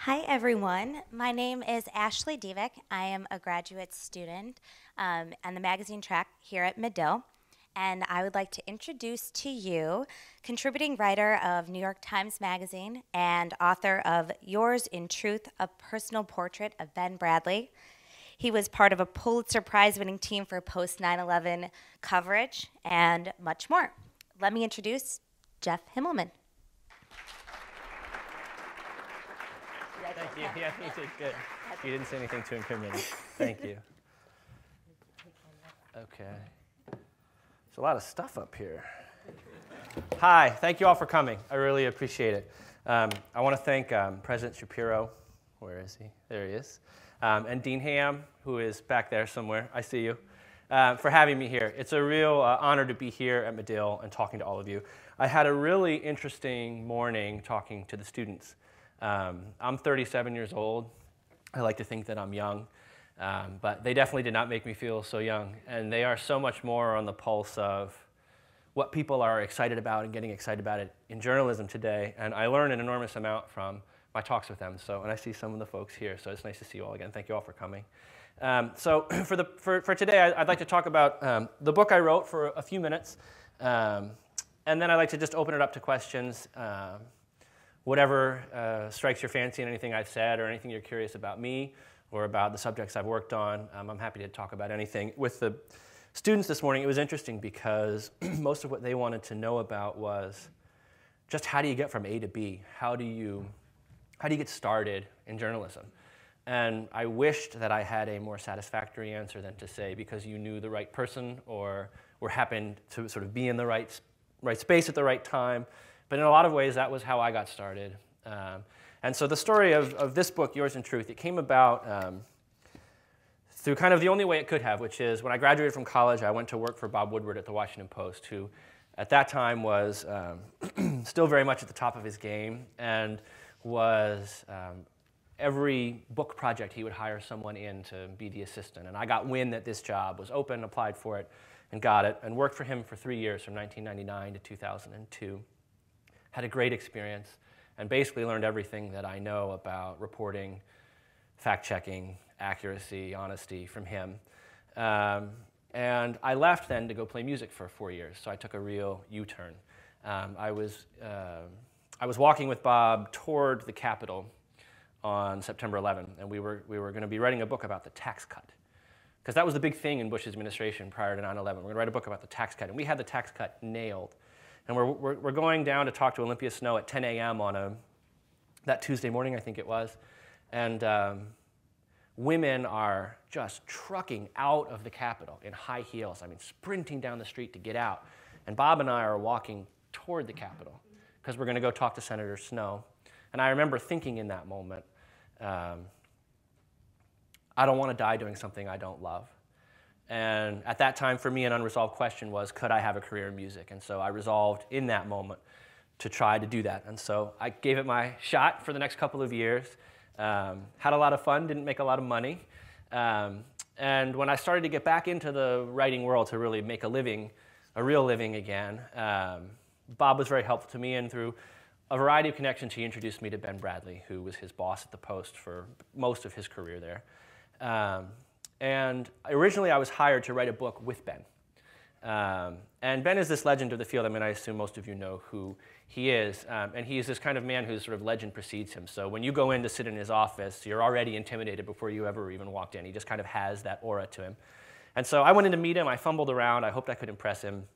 Hi, everyone. My name is Ashley Divick. I am a graduate student on the magazine track here at Medill, and I would like to introduce to you contributing writer of New York Times Magazine and author of Yours in Truth, a personal portrait of Ben Bradlee. He was part of a Pulitzer Prize winning team for post 9/11 coverage and much more. Let me introduce Jeff Himmelman. Thank you. Yeah, you did good. You didn't say anything too incriminating. Thank you. Okay. There's a lot of stuff up here. Hi. Thank you all for coming. I really appreciate it. I want to thank President Shapiro. Where is he? There he is. And Dean Ham, who is back there somewhere. I see you. For having me here. It's a real honor to be here at Medill and talking to all of you. I had a really interesting morning talking to the students. I'm 37 years old. I like to think that I'm young, but they definitely did not make me feel so young. And they are so much more on the pulse of what people are excited about and getting excited about it in journalism today. And I learn an enormous amount from my talks with them. And I see some of the folks here, so it's nice to see you all again. Thank you all for coming. So for today, I'd like to talk about the book I wrote for a few minutes. And then I'd like to just open it up to questions. Whatever strikes your fancy in anything I've said or anything you're curious about me or about the subjects I've worked on, I'm happy to talk about anything. With the students this morning, it was interesting because most of what they wanted to know about was just how do you get from A to B? How do you get started in journalism? And I wished that I had a more satisfactory answer than to say because you knew the right person or happened to sort of be in the right space at the right time. But in a lot of ways, that was how I got started. And so the story of this book, Yours in Truth, it came about through kind of the only way it could have, which is when I graduated from college, I went to work for Bob Woodward at the Washington Post, who at that time was still very much at the top of his game and was every book project he would hire someone in to be the assistant. And I got wind that this job was open, applied for it, and got it, and worked for him for 3 years from 1999 to 2002. Had a great experience and basically learned everything that I know about reporting, fact-checking, accuracy, honesty from him. And I left then to go play music for 4 years, so I took a real U-turn. I was walking with Bob toward the Capitol on September 11, and we were going to be writing a book about the tax cut, because that was the big thing in Bush's administration prior to 9/11. We're going to write a book about the tax cut, and we had the tax cut nailed. And we're going down to talk to Olympia Snow at 10 a.m. on that Tuesday morning, I think it was. And women are just trucking out of the Capitol in high heels, sprinting down the street to get out. And Bob and I are walking toward the Capitol because we're going to go talk to Senator Snow. And I remember thinking in that moment, I don't want to die doing something I don't love. And at that time, for me, an unresolved question was, could I have a career in music? And so I resolved in that moment to try to do that. And so I gave it my shot for the next couple of years. Had a lot of fun, didn't make a lot of money. And when I started to get back into the writing world to really make a living, a real living again, Bob was very helpful to me. And through a variety of connections, he introduced me to Ben Bradlee, who was his boss at the Post for most of his career there. And originally, I was hired to write a book with Ben. And Ben is this legend of the field. I assume most of you know who he is. And he is this kind of man whose sort of legend precedes him. So when you go in to sit in his office, you're already intimidated before you ever even walked in. He just kind of has that aura to him. And so I went in to meet him. I fumbled around. I hoped I could impress him.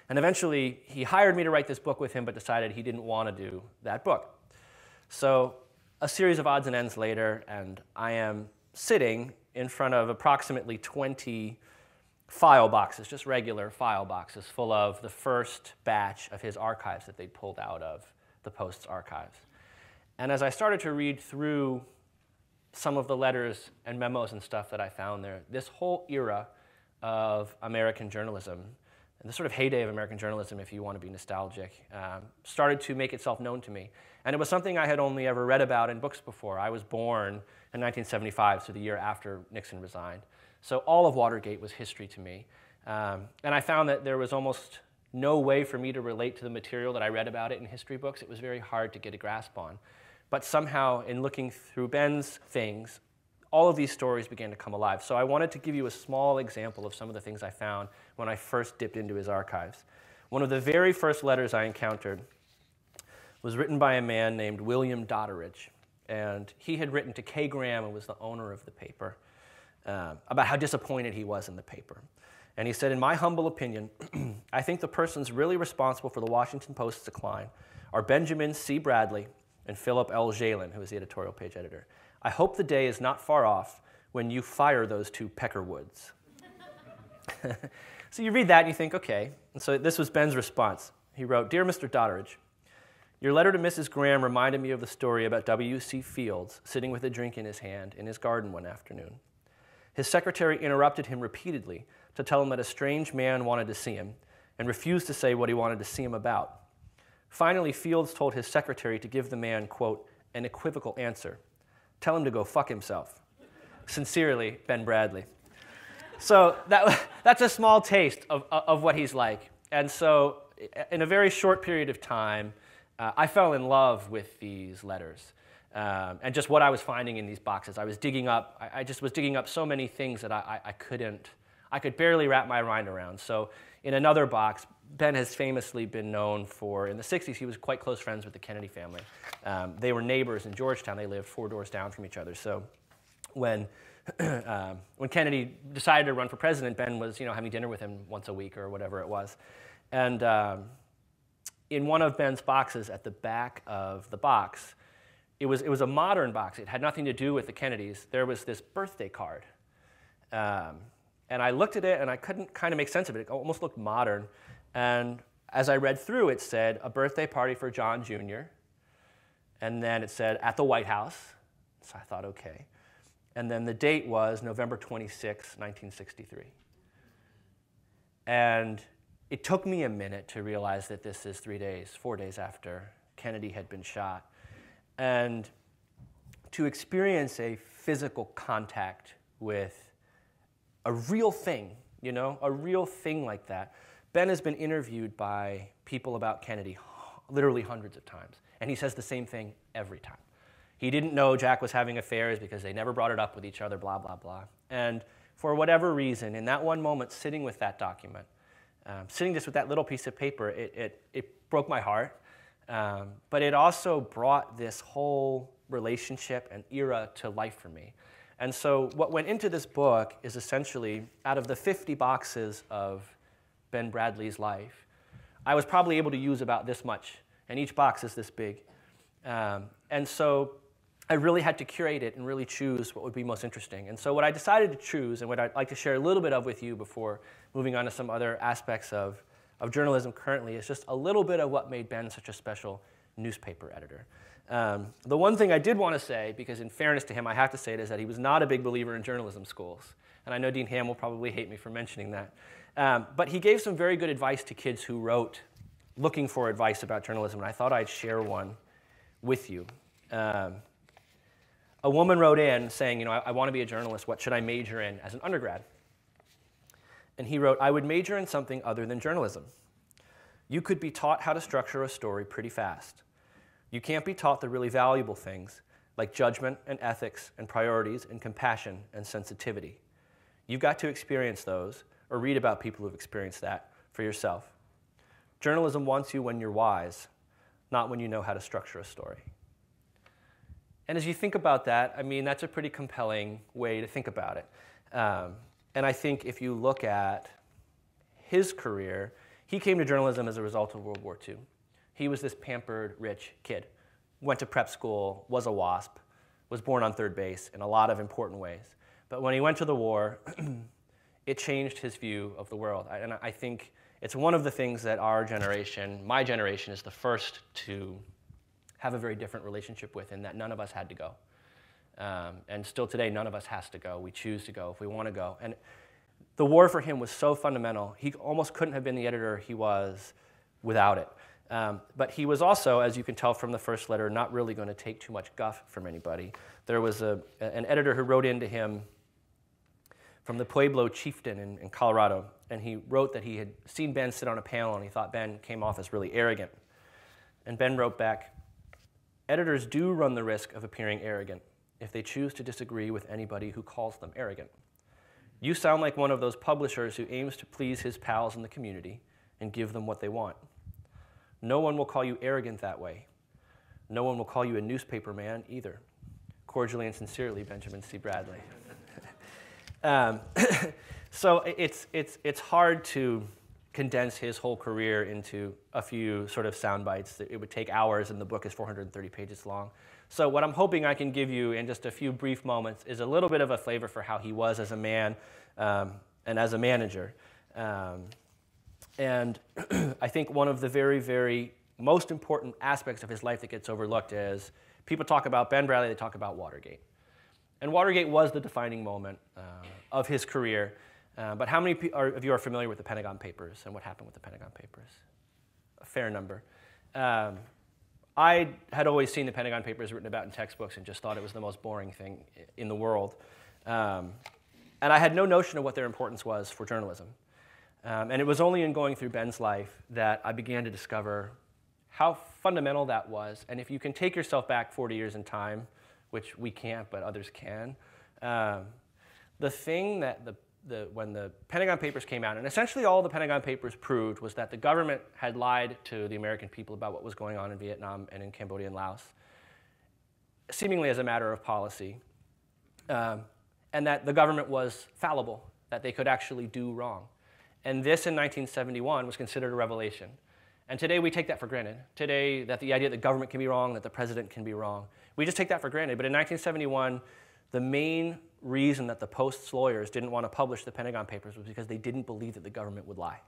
And eventually, he hired me to write this book with him, but decided he didn't want to do that book. So a series of odds and ends later, and I am sitting in front of approximately 20 file boxes, just regular file boxes, full of the first batch of his archives that they'd pulled out of the Post's archives. And as I started to read through some of the letters and memos and stuff that I found there, this whole era of American journalism, and the sort of heyday of American journalism, if you want to be nostalgic, started to make itself known to me. And it was something I had only ever read about in books before. I was born in 1975, so the year after Nixon resigned. So all of Watergate was history to me. And I found that there was almost no way for me to relate to the material that I read about it in history books. It was very hard to get a grasp on. But somehow, in looking through Ben's things, all of these stories began to come alive. So I wanted to give you a small example of some of the things I found when I first dipped into his archives. One of the very first letters I encountered was written by a man named William Dodderidge. And he had written to Kay Graham, who was the owner of the paper, about how disappointed he was in the paper. And he said, in my humble opinion, I think the persons really responsible for the Washington Post's decline are Benjamin C. Bradlee and Philip L. Jalin, who was the editorial page editor. I hope the day is not far off when you fire those two Peckerwoods. So you read that and you think, okay. And so this was Ben's response. He wrote, Dear Mr. Dodderidge, your letter to Mrs. Graham reminded me of the story about W.C. Fields sitting with a drink in his hand in his garden one afternoon. His secretary interrupted him repeatedly to tell him that a strange man wanted to see him and refused to say what he wanted to see him about. Finally, Fields told his secretary to give the man, quote, an equivocal answer. Tell him to go fuck himself. Sincerely, Ben Bradlee. So that's a small taste of what he's like. And so in a very short period of time, I fell in love with these letters and just what I was finding in these boxes. I just was digging up so many things that I could barely wrap my mind around. So in another box, Ben has famously been known for, in the 60s, he was quite close friends with the Kennedy family. They were neighbors in Georgetown. They lived 4 doors down from each other. So when Kennedy decided to run for president, Ben was having dinner with him once a week or whatever it was. And in one of Ben's boxes at the back of the box, it was a modern box. It had nothing to do with the Kennedys. There was this birthday card. And I looked at it and I couldn't kind of make sense of it. It almost looked modern. And as I read through, it said, a birthday party for John Jr. And then it said, at the White House. So I thought, okay. And then the date was November 26, 1963. And it took me a minute to realize that this is 4 days after Kennedy had been shot. And to experience a physical contact with a real thing, a real thing like that. Ben has been interviewed by people about Kennedy literally hundreds of times, and he says the same thing every time. He didn't know Jack was having affairs because they never brought it up with each other, blah, blah, blah. And for whatever reason, in that one moment, sitting with that document, sitting just with that little piece of paper, it broke my heart, but it also brought this whole relationship and era to life for me. And so what went into this book is essentially, out of the 50 boxes of Ben Bradlee's life, I was probably able to use about this much, and each box is this big. And so I really had to curate it and really choose what would be most interesting. And so what I decided to choose, and what I'd like to share a little bit of with you before moving on to some other aspects of journalism currently, is just a little bit of what made Ben such a special newspaper editor. The one thing I did want to say, because in fairness to him, I have to say it, is that he was not a big believer in journalism schools. And I know Dean Ham will probably hate me for mentioning that. But he gave some very good advice to kids who wrote looking for advice about journalism, and I thought I'd share one with you. A woman wrote in saying, I want to be a journalist. What should I major in as an undergrad? And he wrote, I would major in something other than journalism. You could be taught how to structure a story pretty fast. You can't be taught the really valuable things like judgment and ethics and priorities and compassion and sensitivity. You've got to experience those or read about people who've experienced that for yourself. Journalism wants you when you're wise, not when you know how to structure a story. And as you think about that, that's a pretty compelling way to think about it. And I think if you look at his career, he came to journalism as a result of World War II. He was this pampered, rich kid. Went to prep school, was a WASP, was born on third base in a lot of important ways. But when he went to the war, it changed his view of the world. And I think it's one of the things that our generation, my generation, is the first to have a very different relationship with, in that none of us had to go. And still today, none of us has to go. We choose to go if we want to go. And the war for him was so fundamental, he almost couldn't have been the editor he was without it. But he was also, as you can tell from the first letter, not really going to take too much guff from anybody. There was an editor who wrote into him from the Pueblo chieftain in Colorado, and he wrote that he had seen Ben sit on a panel and he thought Ben came off as really arrogant. And Ben wrote back, editors do run the risk of appearing arrogant if they choose to disagree with anybody who calls them arrogant. You sound like one of those publishers who aims to please his pals in the community and give them what they want. No one will call you arrogant that way. No one will call you a newspaper man either. Cordially and sincerely, Benjamin C. Bradlee. So it's hard to condense his whole career into a few sort of sound bites. It would take hours, and the book is 430 pages long. So what I'm hoping I can give you in just a few brief moments is a little bit of a flavor for how he was as a man and as a manager. And I think one of the very, very most important aspects of his life that gets overlooked is people talk about Ben Bradlee, they talk about Watergate. And Watergate was the defining moment of his career. But how many of you are familiar with the Pentagon Papers and what happened with the Pentagon Papers? A fair number. I had always seen the Pentagon Papers written about in textbooks and just thought it was the most boring thing in the world. And I had no notion of what their importance was for journalism. And it was only in going through Ben's life that I began to discover how fundamental that was. And if you can take yourself back 40 years in time, which we can't, but others can, the thing that when the Pentagon Papers came out, and essentially all the Pentagon Papers proved was that the government had lied to the American people about what was going on in Vietnam and in Cambodia and Laos, seemingly as a matter of policy, and that the government was fallible, that they could actually do wrong. And this in 1971 was considered a revelation. And today we take that for granted. Today, that the idea that government can be wrong, that the president can be wrong, we just take that for granted. But in 1971, the main reason that the Post's lawyers didn't want to publish the Pentagon Papers was because they didn't believe that the government would lie.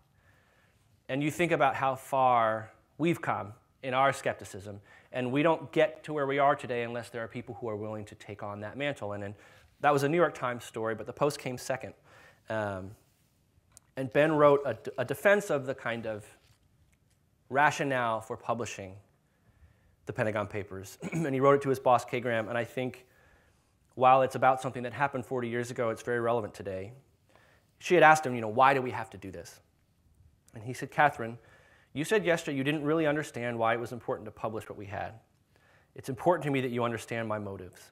And you think about how far we've come in our skepticism, and we don't get to where we are today unless there are people who are willing to take on that mantle. And that was a New York Times story, but the Post came second. And Ben wrote a defense of the kind of rationale for publishing the Pentagon Papers. And he wrote it to his boss, Kay Graham, and I think while it's about something that happened 40 years ago, it's very relevant today. She had asked him, why do we have to do this? And he said, Catherine, you said yesterday you didn't really understand why it was important to publish what we had. It's important to me that you understand my motives.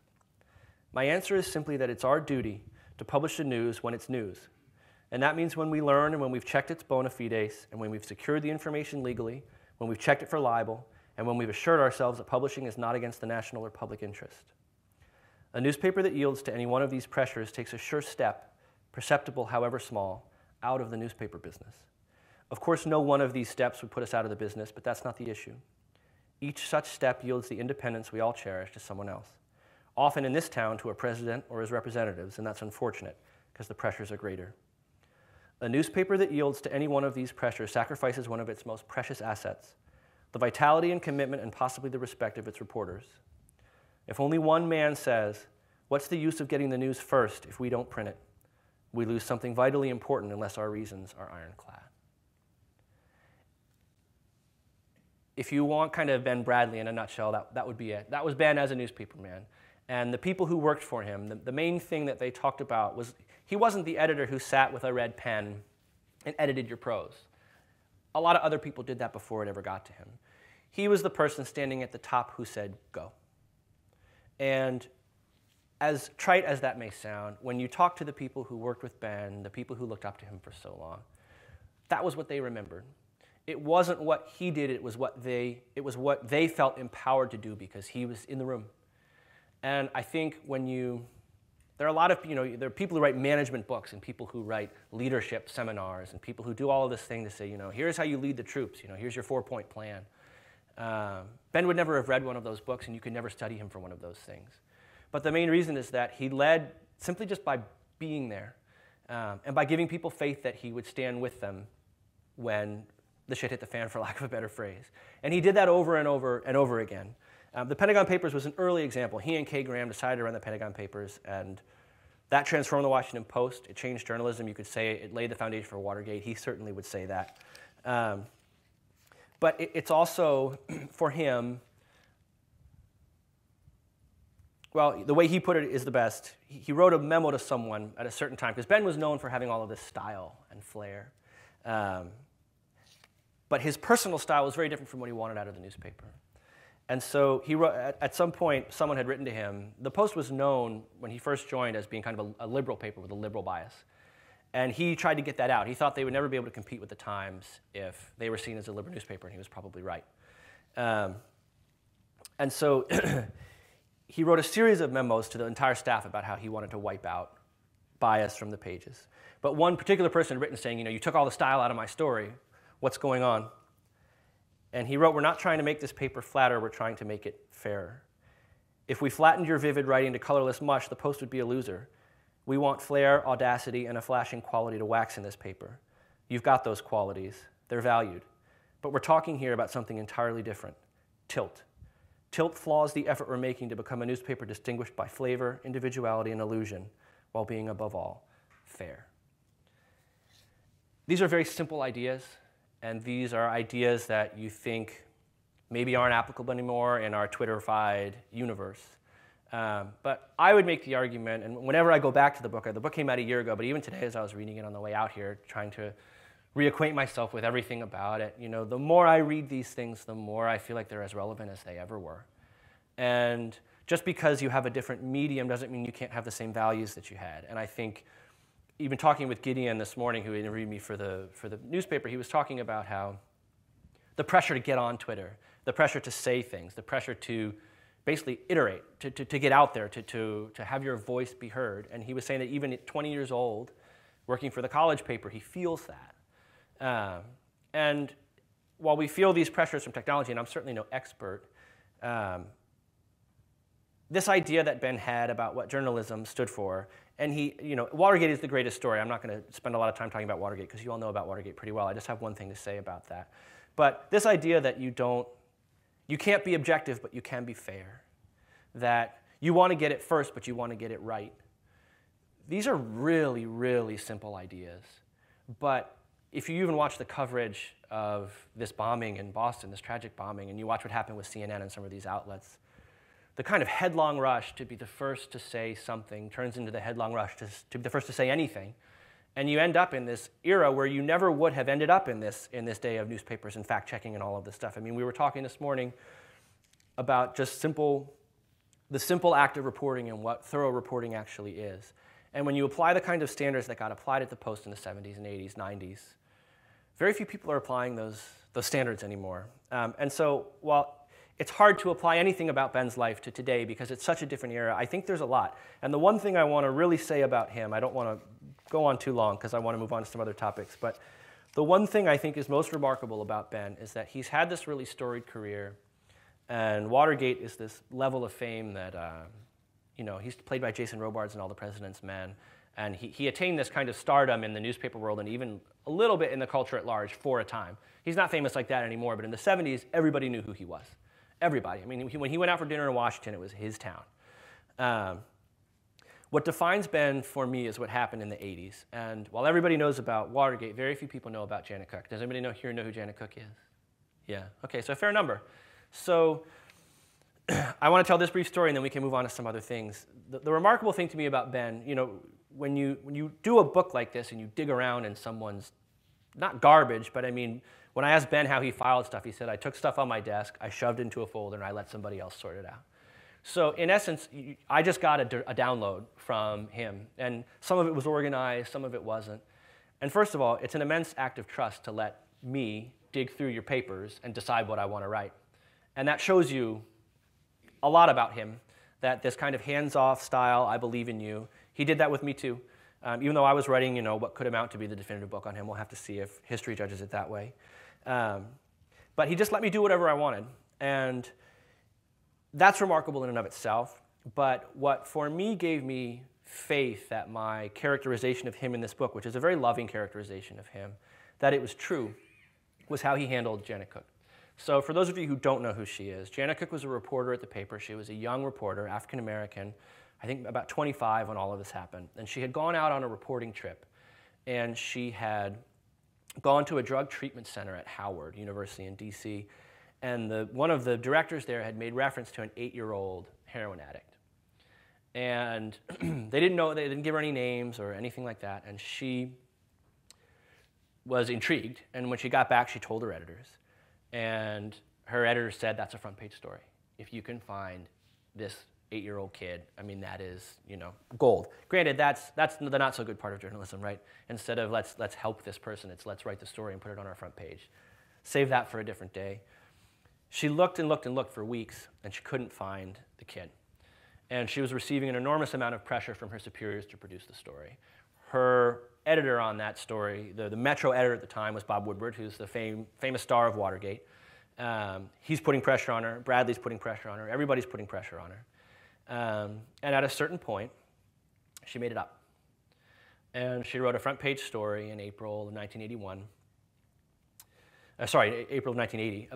My answer is simply that it's our duty to publish the news when it's news. And that means when we learn and when we've checked its bona fides, and when we've secured the information legally, when we've checked it for libel, and when we've assured ourselves that publishing is not against the national or public interest. A newspaper that yields to any one of these pressures takes a sure step, perceptible however small, out of the newspaper business. Of course, no one of these steps would put us out of the business, but that's not the issue. Each such step yields the independence we all cherish to someone else, often in this town to a president or his representatives, and that's unfortunate because the pressures are greater. A newspaper that yields to any one of these pressures sacrifices one of its most precious assets, the vitality and commitment and possibly the respect of its reporters. If only one man says, what's the use of getting the news first if we don't print it? We lose something vitally important unless our reasons are ironclad. If you want kind of Ben Bradlee in a nutshell, that would be it. That was Ben as a newspaperman. And the people who worked for him, the main thing that they talked about was he wasn't the editor who sat with a red pen and edited your prose. A lot of other people did that before it ever got to him. He was the person standing at the top who said, go. And as trite as that may sound, when you talk to the people who worked with Ben, the people who looked up to him for so long, that was what they remembered. It wasn't what he did, it was what they felt empowered to do because he was in the room. And I think there are a lot of, there are people who write management books and people who write leadership seminars and people who do all of this thing to say, here's how you lead the troops, here's your 4-point plan. Ben would never have read one of those books, and you could never study him for one of those things. But the main reason is that he led simply just by being there and by giving people faith that he would stand with them when the shit hit the fan, for lack of a better phrase. And he did that over and over and over again. The Pentagon Papers was an early example. He and Kay Graham decided to run the Pentagon Papers, and that transformed the Washington Post. It changed journalism. You could say it laid the foundation for Watergate. He certainly would say that. But it's also, for him, well, the way he put it is the best. He wrote a memo to someone at a certain time, because Ben was known for having all of this style and flair. But his personal style was very different from what he wanted out of the newspaper. And so he wrote, at some point, someone had written to him. The Post was known when he first joined as being kind of a liberal paper with a liberal bias. And he tried to get that out. He thought they would never be able to compete with the Times if they were seen as a liberal newspaper, and he was probably right. And so he wrote a series of memos to the entire staff about how he wanted to wipe out bias from the pages. But one particular person had written saying, you took all the style out of my story. What's going on? And he wrote, we're not trying to make this paper flatter, we're trying to make it fairer. If we flattened your vivid writing to colorless mush, the Post would be a loser. We want flair, audacity, and a flashing quality to wax in this paper. You've got those qualities. They're valued. But we're talking here about something entirely different, tilt. Tilt flaws the effort we're making to become a newspaper distinguished by flavor, individuality, and illusion, while being, above all, fair. These are very simple ideas, and these are ideas that you think maybe aren't applicable anymore in our Twitterified universe. But I would make the argument, and whenever I go back to the book came out a year ago, but even today as I was reading it on the way out here, trying to reacquaint myself with everything about it, the more I read these things, the more I feel like they're as relevant as they ever were. And just because you have a different medium doesn't mean you can't have the same values that you had. And I think even talking with Gideon this morning, who interviewed me for the newspaper, he was talking about how the pressure to get on Twitter, the pressure to say things, the pressure to basically iterate, to get out there, to have your voice be heard. And he was saying that even at 20 years old, working for the college paper, he feels that. And while we feel these pressures from technology, and I'm certainly no expert, this idea that Ben had about what journalism stood for, and Watergate is the greatest story. I'm not going to spend a lot of time talking about Watergate because you all know about Watergate pretty well. I just have one thing to say about that. But this idea that you can't be objective, but you can be fair, that you want to get it first, but you want to get it right. These are really, really simple ideas. But if you even watch the coverage of this bombing in Boston, this tragic bombing, and you watch what happened with CNN and some of these outlets, the kind of headlong rush to be the first to say something turns into the headlong rush to be the first to say anything. And you end up in this era where you never would have ended up in this day of newspapers and fact-checking and all of this stuff. I mean, we were talking this morning about just the simple act of reporting and what thorough reporting actually is. And when you apply the kind of standards that got applied at the Post in the 70s and 80s, 90s, very few people are applying those standards anymore. And so while it's hard to apply anything about Ben's life to today because it's such a different era, I think there's a lot. And the one thing I want to really say about him, I don't want to go on too long because I want to move on to some other topics, but the one thing I think is most remarkable about Ben is that he's had this really storied career, and Watergate is this level of fame that, he's played by Jason Robards in All the President's Men, and he attained this kind of stardom in the newspaper world and even a little bit in the culture at large for a time. He's not famous like that anymore, but in the 70s, everybody knew who he was. Everybody. I mean, when he went out for dinner in Washington, it was his town. What defines Ben for me is what happened in the 80s. And while everybody knows about Watergate, very few people know about Janet Cook. Does anybody here know who Janet Cook is? Yeah. Okay, so a fair number. So I want to tell this brief story, and then we can move on to some other things. The remarkable thing to me about Ben, when you do a book like this and you dig around in someone's, not garbage, but I mean, when I asked Ben how he filed stuff, he said, I took stuff on my desk, I shoved it into a folder, and I let somebody else sort it out. So in essence, I just got a download from him. And some of it was organized, some of it wasn't. And first of all, it's an immense act of trust to let me dig through your papers and decide what I want to write. And that shows you a lot about him, that this kind of hands-off style, I believe in you. He did that with me too. Even though I was writing, what could amount to be the definitive book on him. We'll have to see if history judges it that way. But he just let me do whatever I wanted. And that's remarkable in and of itself. But what for me gave me faith that my characterization of him in this book, which is a very loving characterization of him, that it was true, was how he handled Janet Cook. So for those of you who don't know who she is, Janet Cook was a reporter at the paper. She was a young reporter, African-American, I think about 25 when all of this happened. And she had gone out on a reporting trip. And she had gone to a drug treatment center at Howard University in D.C., and one of the directors there had made reference to an 8-year-old heroin addict. And they didn't give her any names or anything like that, and she was intrigued. And when she got back, she told her editors. And her editor said, that's a front page story. If you can find this 8-year-old kid, I mean, that is, gold. Granted, that's the not so good part of journalism, right? Instead of let's help this person, it's let's write the story and put it on our front page. Save that for a different day. She looked and looked and looked for weeks, and she couldn't find the kid. And she was receiving an enormous amount of pressure from her superiors to produce the story. Her editor on that story, the Metro editor at the time, was Bob Woodward, who's the famous star of Watergate. He's putting pressure on her. Bradlee's putting pressure on her. Everybody's putting pressure on her. And at a certain point, she made it up. And she wrote a front page story in April of 1981. April of 1980,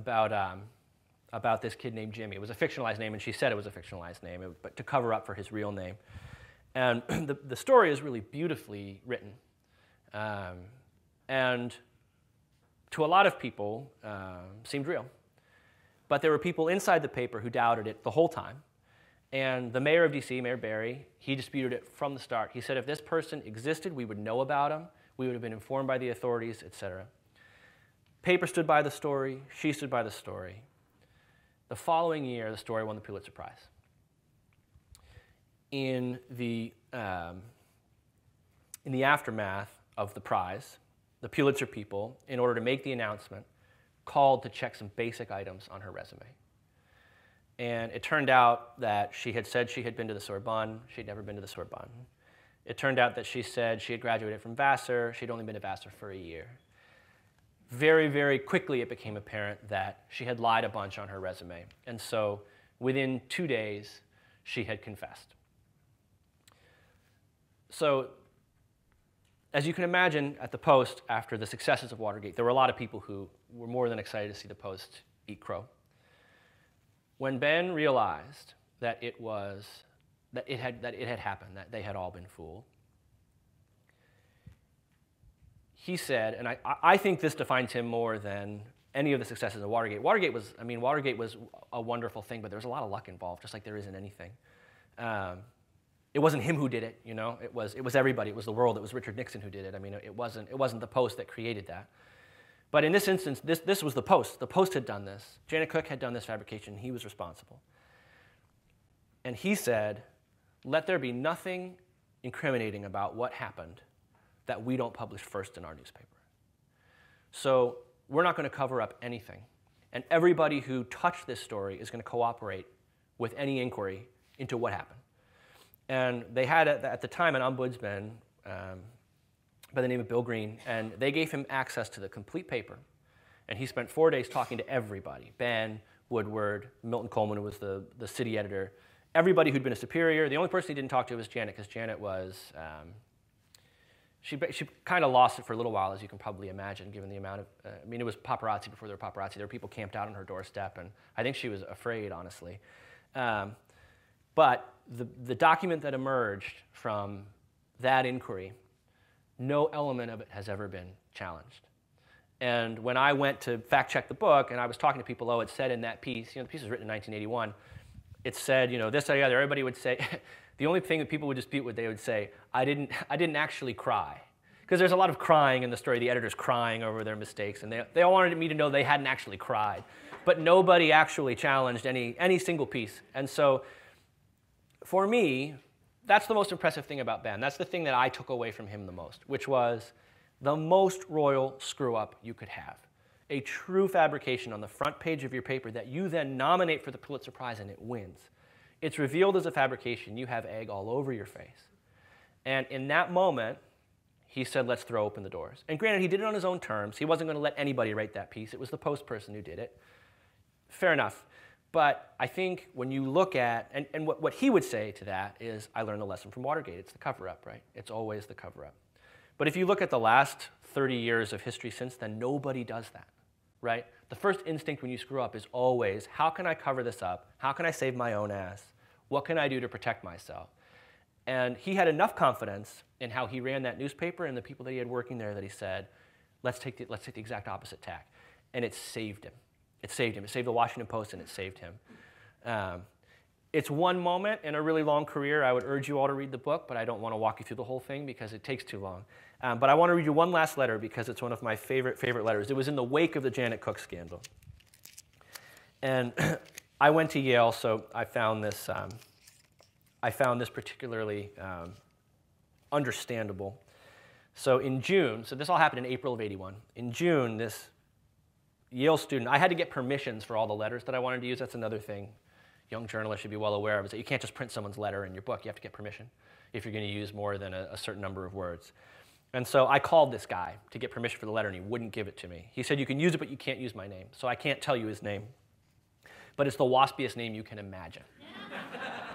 about this kid named Jimmy. It was a fictionalized name, and she said it was a fictionalized name, but to cover up for his real name. And the story is really beautifully written. And to a lot of people, seemed real. But there were people inside the paper who doubted it the whole time. And the mayor of DC, Mayor Barry, he disputed it from the start. He said if this person existed, we would know about him, we would have been informed by the authorities, etc. Paper stood by the story, she stood by the story. The following year, the story won the Pulitzer Prize. In the aftermath of the prize, the Pulitzer people, in order to make the announcement, called to check some basic items on her resume. And it turned out that she had said she had been to the Sorbonne. She'd never been to the Sorbonne. It turned out that she said she had graduated from Vassar. She'd only been to Vassar for a year. Very, very quickly it became apparent that she had lied a bunch on her resume. And so within 2 days, she had confessed. So as you can imagine, at the Post, after the successes of Watergate, there were a lot of people who were more than excited to see the Post eat crow. When Ben realized that it had happened, that they had all been fooled, he said, and I think this defines him more than any of the successes of Watergate. Watergate was a wonderful thing, but there was a lot of luck involved, just like there is in anything. It wasn't him who did it, It was everybody. It was the world. It was Richard Nixon who did it. I mean, it wasn't the Post that created that. But in this instance, this was the Post. The Post had done this. Janet Cook had done this fabrication. He was responsible. And he said, let there be nothing incriminating about what happened that we don't publish first in our newspaper. So we're not going to cover up anything. And everybody who touched this story is going to cooperate with any inquiry into what happened. And they had, at the time, an ombudsman by the name of Bill Green, and they gave him access to the complete paper. And he spent 4 days talking to everybody, Ben, Woodward, Milton Coleman, who was the city editor, everybody who'd been a superior. The only person he didn't talk to was Janet, because Janet was, she kind of lost it for a little while, as you can probably imagine, given the amount of, it was paparazzi before there were paparazzi. There were people camped out on her doorstep, and I think she was afraid, honestly. But the document that emerged from that inquiry, no element of it has ever been challenged. And when I went to fact check the book, and I was talking to people, it said in that piece, the piece was written in 1981, it said, this, that, or the other. Everybody would say, the only thing that people would dispute what they would say, I didn't actually cry. Because there's a lot of crying in the story. The editor's crying over their mistakes, and they all wanted me to know they hadn't actually cried. But nobody actually challenged any single piece. And so for me, that's the most impressive thing about Ben. That's the thing that I took away from him the most, which was the most royal screw-up you could have. A true fabrication on the front page of your paper that you then nominate for the Pulitzer Prize and it wins. It's revealed as a fabrication. You have egg all over your face. And in that moment, he said, let's throw open the doors. And granted, he did it on his own terms. He wasn't going to let anybody write that piece. It was the Post person who did it. Fair enough. But I think when you look at, and what he would say to that is, I learned the lesson from Watergate. It's the cover-up, right? It's always the cover-up. But if you look at the last 30 years of history since then, nobody does that, right? The first instinct when you screw up is always, how can I cover this up? How can I save my own ass? What can I do to protect myself? And he had enough confidence in how he ran that newspaper and the people that he had working there that he said, let's take the exact opposite tack. And it saved him. It saved him. It saved the Washington Post, and it saved him. It's one moment in a really long career. I would urge you all to read the book, but I don't want to walk you through the whole thing because it takes too long. But I want to read you one last letter because it's one of my favorite letters. It was in the wake of the Janet Cook scandal. And I went to Yale, so I found this particularly understandable. So in June, so this all happened in April of '81. In June, this Yale student, I had to get permissions for all the letters that I wanted to use. That's another thing young journalists should be well aware of, is that you can't just print someone's letter in your book. You have to get permission if you're going to use more than a certain number of words. And so I called this guy to get permission for the letter, and he wouldn't give it to me. He said, you can use it, but you can't use my name. So I can't tell you his name. But it's the waspiest name you can imagine.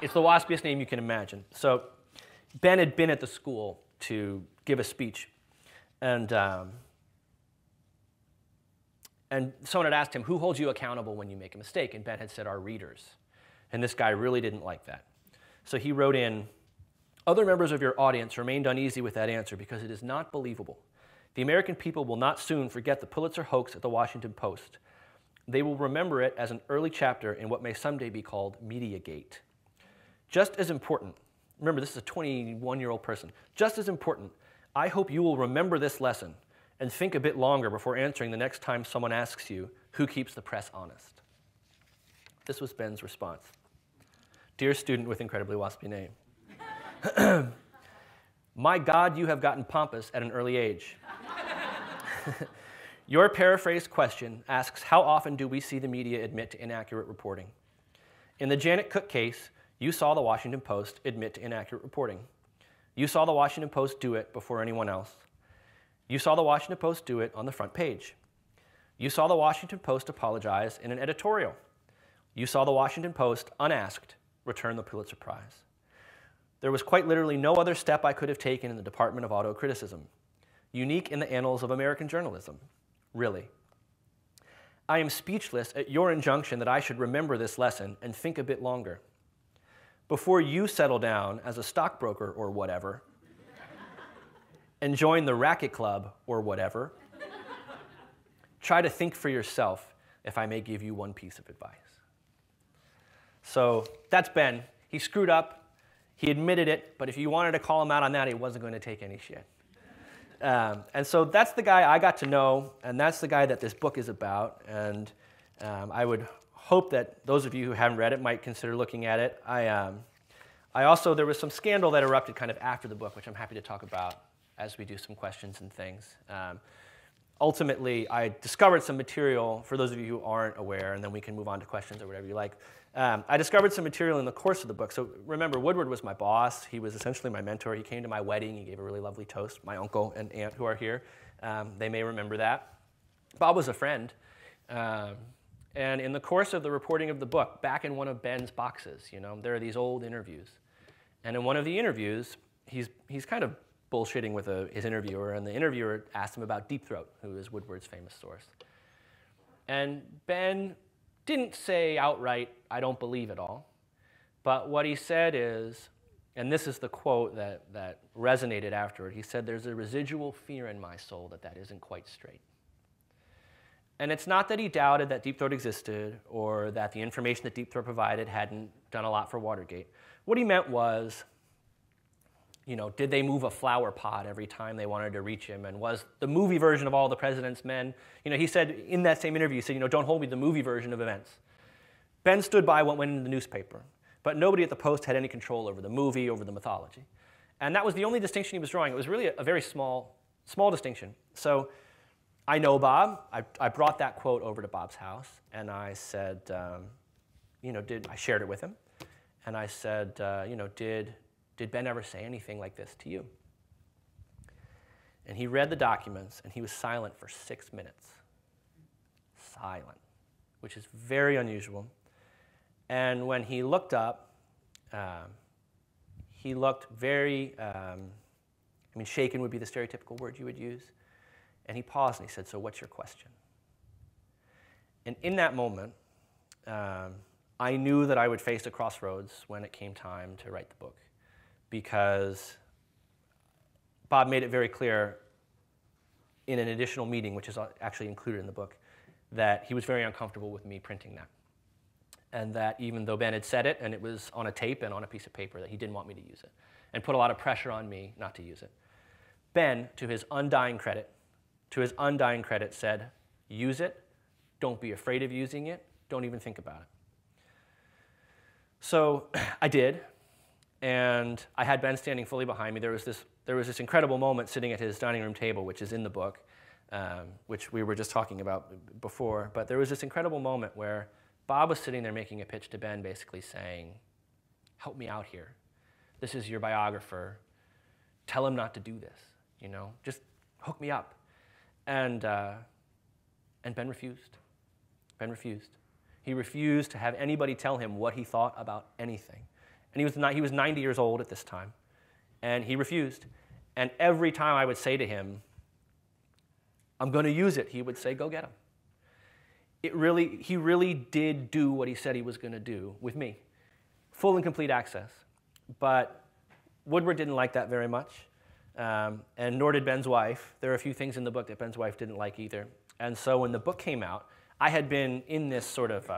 It's the waspiest name you can imagine. So Ben had been at the school to give a speech, and someone had asked him, who holds you accountable when you make a mistake? And Ben had said, our readers. And this guy really didn't like that. So he wrote in, other members of your audience remained uneasy with that answer because it is not believable. The American people will not soon forget the Pulitzer hoax at the Washington Post. They will remember it as an early chapter in what may someday be called Mediagate. Just as important, remember this is a 21-year-old person, just as important, I hope you will remember this lesson and think a bit longer before answering the next time someone asks you, who keeps the press honest? This was Ben's response. Dear student with incredibly waspy name, my God, you have gotten pompous at an early age. Your paraphrased question asks, how often do we see the media admit to inaccurate reporting? In the Janet Cook case, you saw the Washington Post admit to inaccurate reporting. You saw the Washington Post do it before anyone else. You saw the Washington Post do it on the front page. You saw the Washington Post apologize in an editorial. You saw the Washington Post, unasked, return the Pulitzer Prize. There was quite literally no other step I could have taken in the Department of Autocriticism, unique in the annals of American journalism, really. I am speechless at your injunction that I should remember this lesson and think a bit longer. Before you settle down as a stockbroker or whatever, and join the racket club or whatever, try to think for yourself if I may give you one piece of advice. So that's Ben. He screwed up. He admitted it, but if you wanted to call him out on that, he wasn't going to take any shit. And so that's the guy I got to know, and that's the guy that this book is about. And I would hope that those of you who haven't read it might consider looking at it. There was some scandal that erupted kind of after the book, which I'm happy to talk about as we do some questions and things. Ultimately, I discovered some material, for those of you who aren't aware, and then we can move on to questions or whatever you like. I discovered some material in the course of the book. So remember, Woodward was my boss. He was essentially my mentor. He came to my wedding. He gave a really lovely toast. My uncle and aunt who are here, they may remember that. Bob was a friend. And in the course of the reporting of the book, back in one of Ben's boxes, there are these old interviews. And in one of the interviews, he's kind of bullshitting with his interviewer, and the interviewer asked him about Deep Throat, who is Woodward's famous source. And Ben didn't say outright, I don't believe it all. But what he said is, and this is the quote that resonated afterward, he said, there's a residual fear in my soul that isn't quite straight. And it's not that he doubted that Deep Throat existed or that the information that Deep Throat provided hadn't done a lot for Watergate. What he meant was, did they move a flower pot every time they wanted to reach him? And was the movie version of All the President's Men, he said in that same interview, he said, don't hold me to the movie version of events. Ben stood by what went in the newspaper, but nobody at the Post had any control over the movie, over the mythology. And that was the only distinction he was drawing. It was really a very small distinction. So I know Bob. I brought that quote over to Bob's house, and I said, I shared it with him. And I said, did Ben ever say anything like this to you? And he read the documents, and he was silent for 6 minutes. Silent, which is very unusual. And when he looked up, he looked very, shaken would be the stereotypical word you would use. And he paused and he said, so what's your question? And in that moment, I knew that I would face a crossroads when it came time to write the book, because Bob made it very clear in an additional meeting, which is actually included in the book, that he was very uncomfortable with me printing that. And that even though Ben had said it, and it was on a tape and on a piece of paper, that he didn't want me to use it, and put a lot of pressure on me not to use it. Ben, to his undying credit, said, use it, don't be afraid of using it, Don't even think about it. So I did, and I had Ben standing fully behind me. There was this incredible moment sitting at his dining room table, which is in the book, which we were just talking about before. But there was this incredible moment where Bob was sitting there making a pitch to Ben, basically saying, help me out here. This is your biographer. Tell him not to do this, you know, just hook me up. And Ben refused. Ben refused. He refused to have anybody tell him what he thought about anything. And he was 90 years old at this time, and he refused. And every time I would say to him, I'm going to use it, he would say, go get him. He really did do what he said he was going to do with me. Full and complete access. But Woodward didn't like that very much, and nor did Ben's wife. There are a few things in the book that Ben's wife didn't like either. And so when the book came out, I had been in this sort of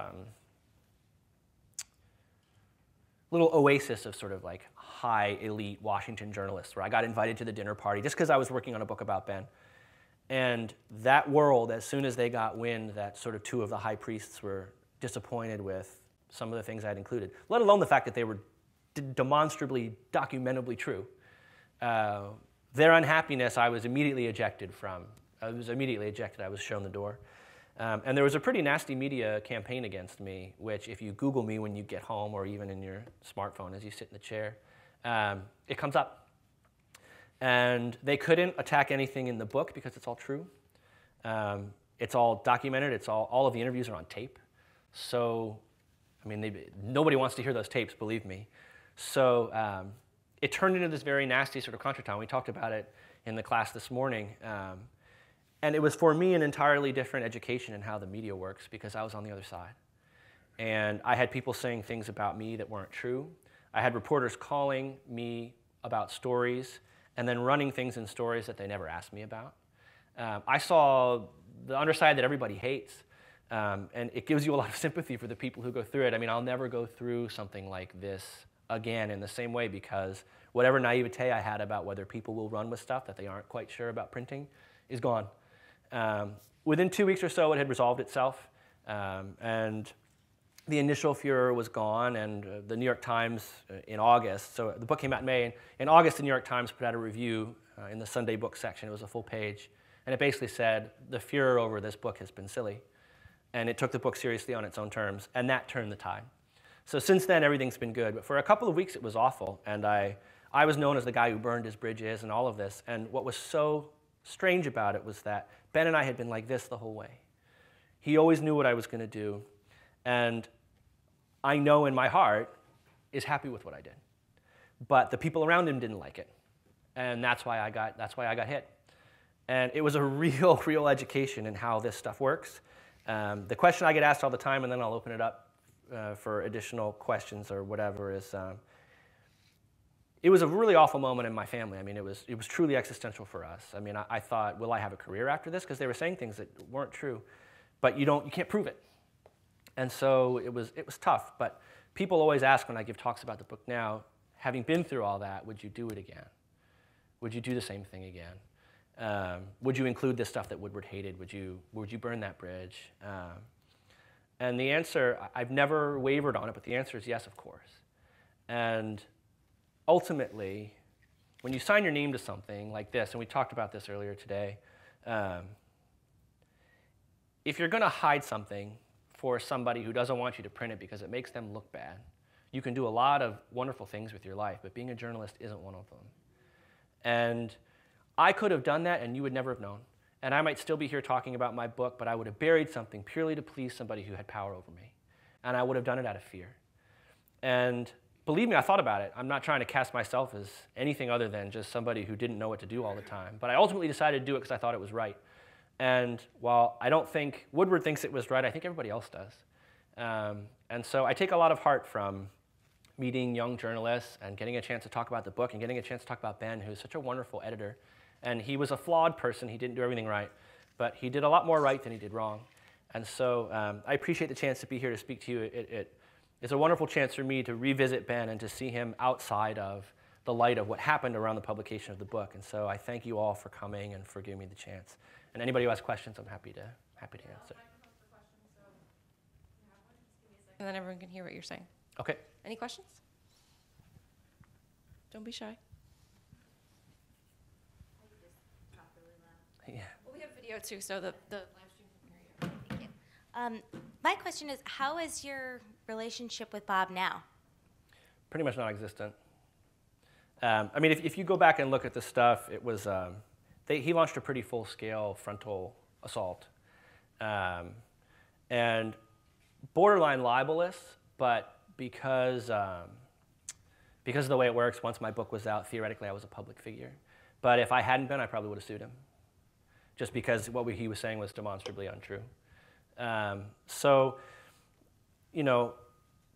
little oasis of sort of like high elite Washington journalists where I got invited to the dinner party just because I was working on a book about Ben. And that world, as soon as they got wind that sort of two of the high priests were disappointed with some of the things I'd included, let alone the fact that they were demonstrably, documentably true, their unhappiness I was immediately ejected from. I was shown the door. And there was a pretty nasty media campaign against me, which if you Google me when you get home or even in your smartphone as you sit in the chair, it comes up. And they couldn't attack anything in the book because it's all true. It's all documented. All of the interviews are on tape. So, I mean, nobody wants to hear those tapes, believe me. So it turned into this very nasty sort of contretemps. We talked about it in the class this morning. And it was, for me, an entirely different education in how the media works because I was on the other side. And I had people saying things about me that weren't true. I had reporters calling me about stories and then running things in stories that they never asked me about. I saw the underside that everybody hates, and it gives you a lot of sympathy for the people who go through it. I mean, I'll never go through something like this again in the same way because whatever naivete I had about whether people will run with stuff that they aren't quite sure about printing is gone. Within 2 weeks or so, it had resolved itself, and the initial furor was gone, and the New York Times in August, so the book came out in May, and in August the New York Times put out a review in the Sunday book section. It was a full page, and it basically said, the furor over this book has been silly, and it took the book seriously on its own terms, and that turned the tide. So since then, everything's been good, but for a couple of weeks it was awful, and I was known as the guy who burned his bridges and all of this, and what was so strange about it was that Ben and I had been like this the whole way. He always knew what I was going to do, and I know in my heart is happy with what I did. But the people around him didn't like it, and that's why I got hit. And it was a real education in how this stuff works. The question I get asked all the time, and then I'll open it up for additional questions or whatever, is it was a really awful moment in my family. I mean, it was truly existential for us. I mean, I thought, will I have a career after this? Because they were saying things that weren't true, but you can't prove it. And so it was tough. But people always ask when I give talks about the book now, having been through all that, would you do it again? Would you do the same thing again? Would you include this stuff that Woodward hated? Would you burn that bridge? And the answer, I've never wavered on it, but the answer is yes, of course. And ultimately, when you sign your name to something like this, and we talked about this earlier today, if you're going to hide something for somebody who doesn't want you to print it because it makes them look bad, you can do a lot of wonderful things with your life, but being a journalist isn't one of them. And I could have done that and you would never have known. And I might still be here talking about my book, but I would have buried something purely to please somebody who had power over me. And I would have done it out of fear. And believe me, I thought about it. I'm not trying to cast myself as anything other than just somebody who didn't know what to do all the time. But I ultimately decided to do it because I thought it was right. And while I don't think Woodward thinks it was right, I think everybody else does. And so I take a lot of heart from meeting young journalists and getting a chance to talk about the book and getting a chance to talk about Ben, who's such a wonderful editor. And he was a flawed person. He didn't do everything right. But he did a lot more right than he did wrong. And so I appreciate the chance to be here to speak to you. It's a wonderful chance for me to revisit Ben and to see him outside of the light of what happened around the publication of the book. And so I thank you all for coming and for giving me the chance. And anybody who has questions, I'm happy to answer. and then everyone can hear what you're saying. Okay. Any questions? Don't be shy. Yeah. Well, we have video too, so the live stream can hear you. Thank you. My question is, how is your relationship with Bob now? Pretty much non-existent. I mean, if you go back and look at the stuff, it was, he launched a pretty full-scale frontal assault. And borderline libelous, but because of the way it works, once my book was out, theoretically I was a public figure. But if I hadn't been, I probably would have sued him, just because what he was saying was demonstrably untrue. So, you know,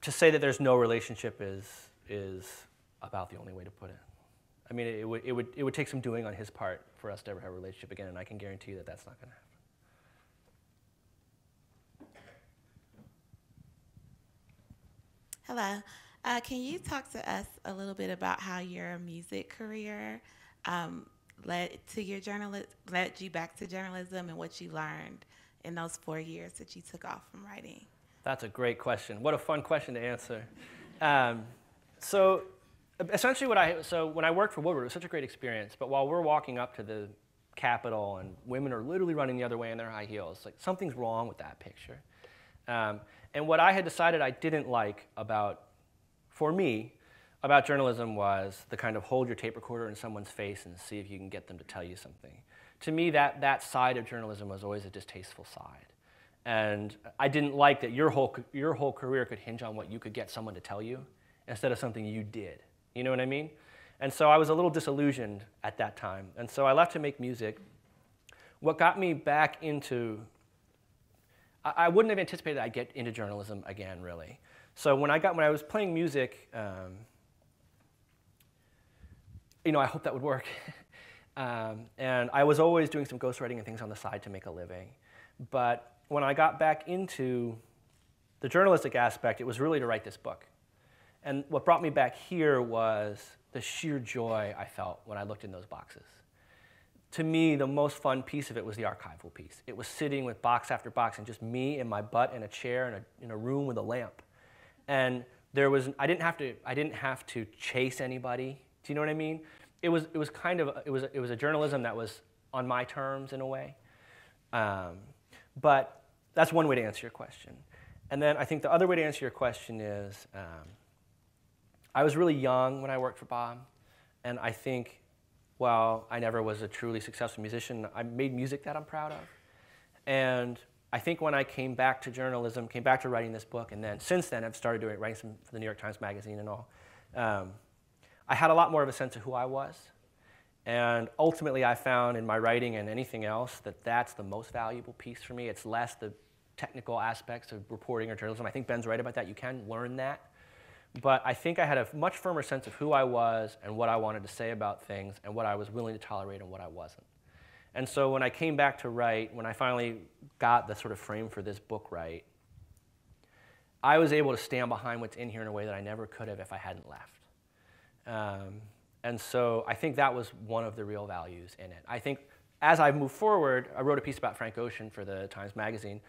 to say that there's no relationship is about the only way to put it. I mean, it would take some doing on his part for us to ever have a relationship again, and I can guarantee you that that's not going to happen. Hello. Can you talk to us a little bit about how your music career led you back to journalism and what you learned in those 4 years that you took off from writing? That's a great question. What a fun question to answer. So essentially when I worked for Woodward, it was such a great experience, but while we're walking up to the Capitol and women are literally running the other way in their high heels, like something's wrong with that picture. And what I had decided I didn't like about journalism was the kind of hold your tape recorder in someone's face and see if you can get them to tell you something. To me, that side of journalism was always a distasteful side. And I didn't like that your whole career could hinge on what you could get someone to tell you instead of something you did. You know what I mean? And so I was a little disillusioned at that time. And so I left to make music. What got me back into I wouldn't have anticipated I'd get into journalism again, really. So when I was playing music, you know, I hoped that would work. And I was always doing some ghostwriting and things on the side to make a living. But when I got back into the journalistic aspect, it was really to write this book. And what brought me back here was the sheer joy I felt when I looked in those boxes. To me, the most fun piece of it was the archival piece. It was sitting with box after box and just me and my butt in a chair in a room with a lamp. And I didn't have to chase anybody. Do you know what I mean? It was a journalism that was on my terms in a way. But that's one way to answer your question. And then I think the other way to answer your question is, I was really young when I worked for Bob, and I think while I never was a truly successful musician, I made music that I'm proud of. And I think when I came back to journalism, came back to writing this book, and then since then I've started writing some for the New York Times Magazine and all, I had a lot more of a sense of who I was. And ultimately I found in my writing and anything else that that's the most valuable piece for me. It's less the technical aspects of reporting or journalism. I think Ben's right about that. You can learn that. But I think I had a much firmer sense of who I was and what I wanted to say about things and what I was willing to tolerate and what I wasn't. And so when I came back to write, when I finally got the sort of frame for this book right, I was able to stand behind what's in here in a way that I never could have if I hadn't left. And so I think that was one of the real values in it. I think as I moved forward, I wrote a piece about Frank Ocean for the Times Magazine.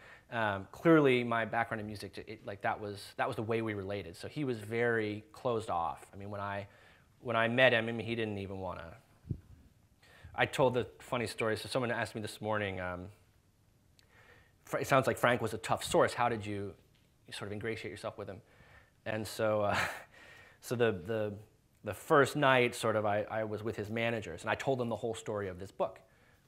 Clearly, my background in music, that was the way we related. So he was very closed off. I mean, when I met him, I mean, he didn't even want to. I told the funny story. So someone asked me this morning. It sounds like Frank was a tough source. How did you sort of ingratiate yourself with him? And so, the first night, sort of, I was with his managers, and I told them the whole story of this book,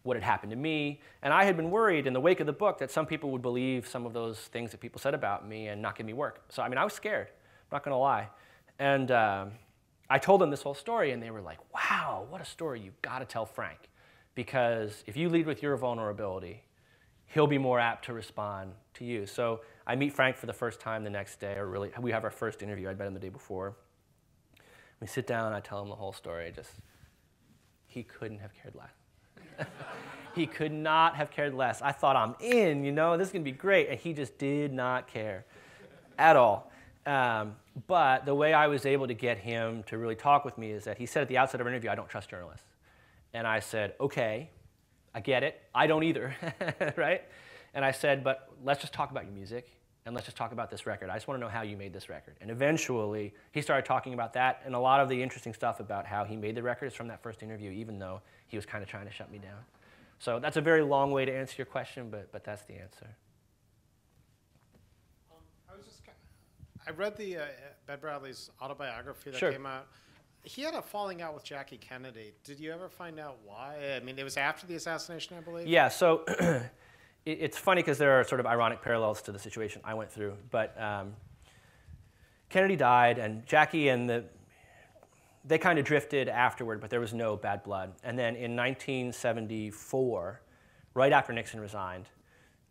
what had happened to me. And I had been worried in the wake of the book that some people would believe some of those things that people said about me and not give me work. So, I mean, I was scared, I'm not going to lie. And I told them this whole story, and they were like, wow, what a story. You've got to tell Frank. Because if you lead with your vulnerability, he'll be more apt to respond to you. So I meet Frank for the first time the next day, or really, we have our first interview. I'd met him the day before. We sit down, I tell him the whole story. He couldn't have cared less. He could not have cared less. I thought, I'm in, you know, this is going to be great. And he just did not care at all. But the way I was able to get him to really talk with me is that he said at the outset of our interview, I don't trust journalists. And I said, okay, I get it. I don't either, right? And I said, but let's just talk about your music. and let's just talk about this record. I just want to know how you made this record. And eventually, he started talking about that, and a lot of the interesting stuff about how he made the record is from that first interview, even though he was kind of trying to shut me down. So that's a very long way to answer your question, but that's the answer. I read the Ben Bradlee's autobiography that Sure. came out. He had a falling out with Jackie Kennedy. Did you ever find out why? I mean, it was after the assassination, I believe? Yeah, so it's funny because there are sort of ironic parallels to the situation I went through. But Kennedy died, and Jackie and they kind of drifted afterward, but there was no bad blood. And then in 1974, right after Nixon resigned,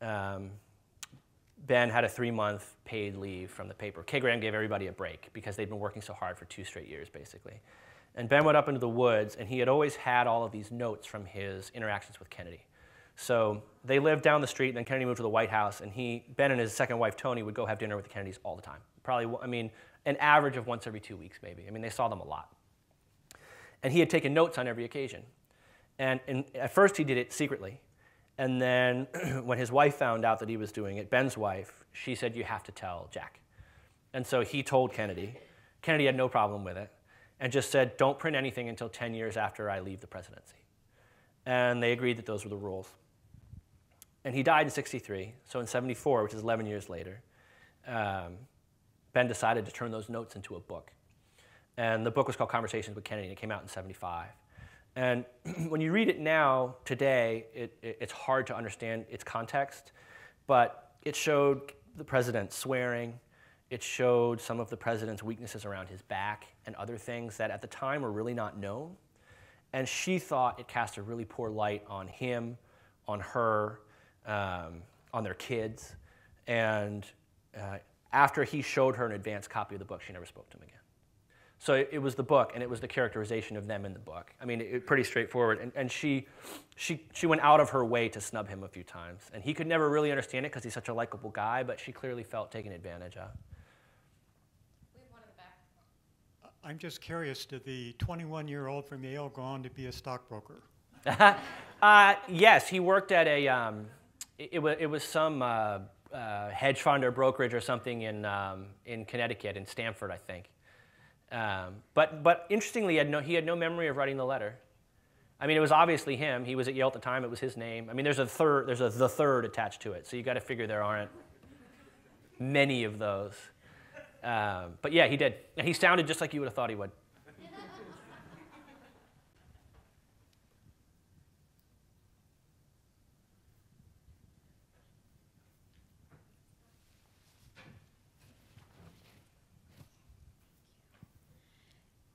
Ben had a 3-month paid leave from the paper. Kay Graham gave everybody a break because they'd been working so hard for 2 straight years, basically. And Ben went up into the woods, and he had always had all of these notes from his interactions with Kennedy. So they lived down the street, and then Kennedy moved to the White House, and Ben and his second wife, Toni, would go have dinner with the Kennedys all the time. Probably, I mean, an average of once every 2 weeks, maybe. I mean, they saw them a lot. And he had taken notes on every occasion. And at first, he did it secretly. And then when his wife found out that he was doing it, Ben's wife, she said, you have to tell Jack. And so he told Kennedy. Kennedy had no problem with it and just said, don't print anything until 10 years after I leave the presidency. And they agreed that those were the rules. And he died in '63. So in '74, which is 11 years later, Ben decided to turn those notes into a book. And the book was called Conversations with Kennedy, and it came out in '75. And when you read it now, today, it's hard to understand its context, but it showed the president swearing. It showed some of the president's weaknesses around his back and other things that at the time were really not known. And she thought it cast a really poor light on him, on her, on their kids. And after he showed her an advanced copy of the book, she never spoke to him again. So it was the book, and it was the characterization of them in the book. I mean, pretty straightforward. And she went out of her way to snub him a few times. And he could never really understand it because he's such a likable guy, but she clearly felt taken advantage of. We have one in the back. I'm just curious, did the 21-year-old from Yale go on to be a stockbroker? Yes, he worked at a, it was some hedge fund or brokerage or something in Connecticut, in Stamford, I think. But interestingly, he had no memory of writing the letter. I mean, it was obviously him. He was at Yale at the time. It was his name. I mean, there's the third attached to it. So you got to figure there aren't many of those. But yeah, he did. And he sounded just like you would have thought he would.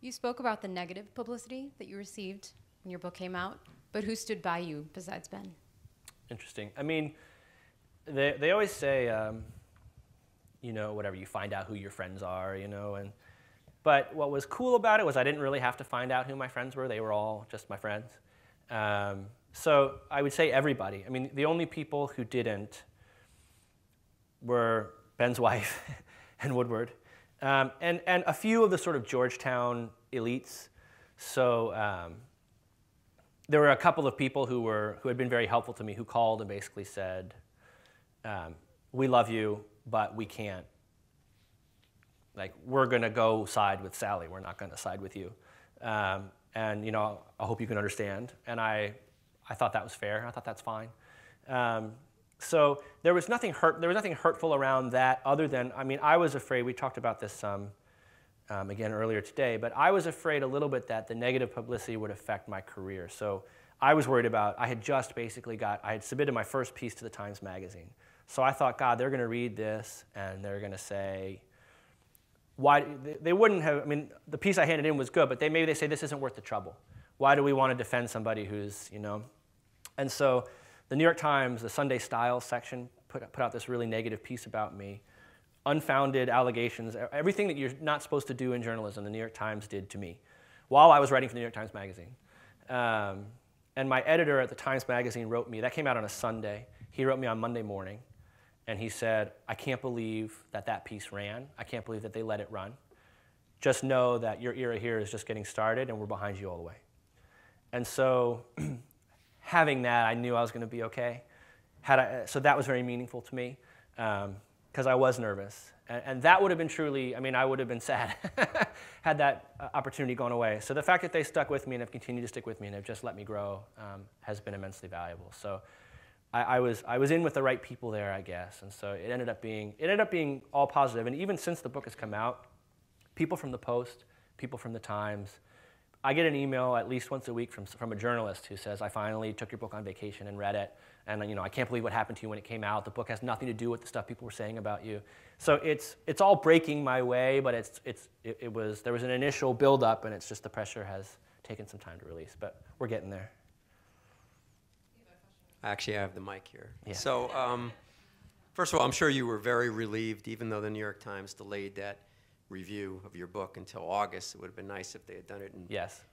You spoke about the negative publicity that you received when your book came out, but who stood by you besides Ben? Interesting. I mean, they always say, you know, whatever, you find out who your friends are, you know. But what was cool about it was I didn't really have to find out who my friends were. They were all just my friends. So I would say everybody. I mean, the only people who didn't were Ben's wife and Woodward. And a few of the sort of Georgetown elites. So there were a couple of people who had been very helpful to me who called and basically said, we love you, but we can't. Like, we're going to go side with Sally. We're not going to side with you. And, you know, I hope you can understand. And I thought that was fair. I thought that's fine. So there was nothing hurtful around that other than, I mean, I was afraid, we talked about this again earlier today, but I was afraid a little bit that the negative publicity would affect my career. So I was worried about, I had submitted my first piece to the Times Magazine. So I thought, God, they're going to read this and they're going to say, why, they wouldn't have, I mean, the piece I handed in was good, but maybe they say this isn't worth the trouble. Why do we want to defend somebody who's, you know? And so the New York Times, the Sunday Style section, put out this really negative piece about me. Unfounded allegations, everything that you're not supposed to do in journalism, the New York Times did to me while I was writing for the New York Times Magazine. And my editor at the Times Magazine wrote me, that came out on a Sunday. He wrote me on Monday morning, and he said, I can't believe that piece ran. I can't believe that they let it run. Just know that your era here is just getting started, and we're behind you all the way. And so having that, I knew I was going to be okay. So that was very meaningful to me. because I was nervous. And that would have been truly, I mean, I would have been sad had that opportunity gone away. So the fact that they stuck with me and have continued to stick with me and have just let me grow has been immensely valuable. So I was in with the right people there, I guess. And so it ended up being all positive. And even since the book has come out, people from the Post, people from the Times, I get an email at least once a week from a journalist who says, I finally took your book on vacation and read it. And I can't believe what happened to you when it came out. The book has nothing to do with the stuff people were saying about you. So it's all breaking my way, but there was an initial buildup, and it's just the pressure has taken some time to release. But we're getting there. Actually, I have the mic here. Yeah. So first of all, I'm sure you were very relieved, even though the New York Times delayed that review of your book until August. It would have been nice if they had done it in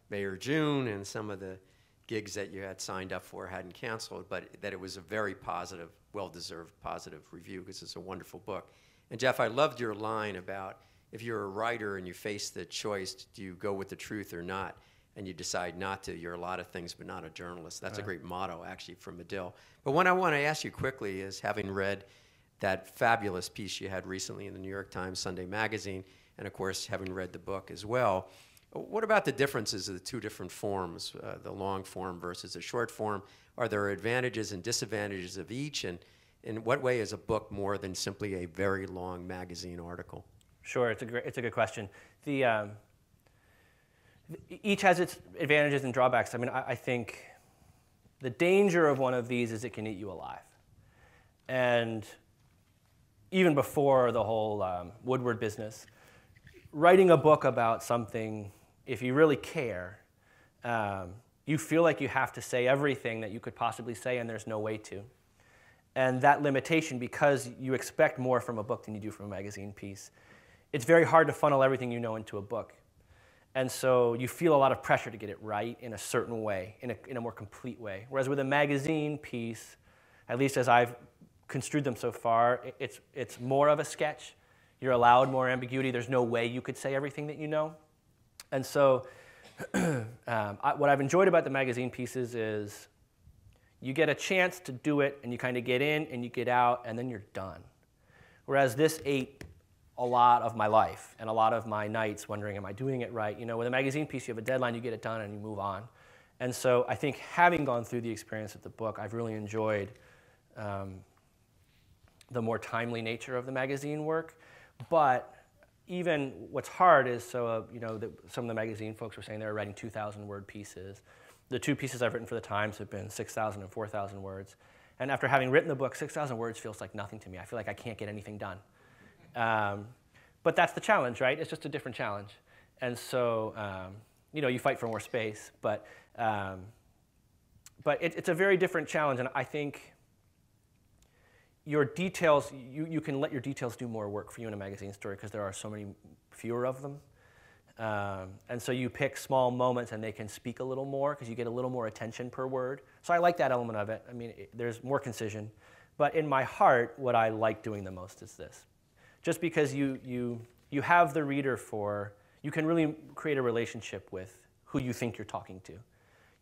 May or June, and some of the gigs that you had signed up for hadn't canceled, but that it was a very positive, well-deserved positive review, because it's a wonderful book. And Jeff, I loved your line about if you're a writer and you face the choice, do you go with the truth or not, and you decide not to, you're a lot of things but not a journalist. That's a great motto, actually, from Medill. But what I want to ask you quickly is, having read that fabulous piece you had recently in the New York Times Sunday Magazine, and of course, having read the book as well, what about the differences of the two different forms, the long form versus the short form? Are there advantages and disadvantages of each? And in what way is a book more than simply a very long magazine article? Sure, it's a good question. Each has its advantages and drawbacks. I mean, I think the danger of one of these is it can eat you alive. And even before the whole Woodward business, writing a book about something, if you really care, you feel like you have to say everything that you could possibly say, and there's no way to. And that limitation, because you expect more from a book than you do from a magazine piece, it's very hard to funnel everything you know into a book. And so you feel a lot of pressure to get it right in a certain way, in a more complete way. Whereas with a magazine piece, at least as I've construed them so far, it's more of a sketch. You're allowed more ambiguity. There's no way you could say everything that you know. And so what I've enjoyed about the magazine pieces is you get a chance to do it, and you kind of get in, and you get out, and then you're done. Whereas this ate a lot of my life and a lot of my nights wondering, am I doing it right? With a magazine piece, you have a deadline, you get it done, and you move on. And so I think having gone through the experience of the book, I've really enjoyed the more timely nature of the magazine work. But even what's hard is, some of the magazine folks were saying they were writing 2,000-word pieces. The two pieces I've written for the Times have been 6,000 and 4,000 words. And after having written the book, 6,000 words feels like nothing to me. I feel like I can't get anything done. But that's the challenge, right? It's just a different challenge. And so, you fight for more space. But it's a very different challenge. And I think your details, you can let your details do more work for you in a magazine story because there are so many fewer of them. And so you pick small moments and they can speak a little more because you get a little more attention per word. So I like that element of it. I mean, there's more concision. But in my heart, what I like doing the most is this. Just because you have the reader you can really create a relationship with who you think you're talking to.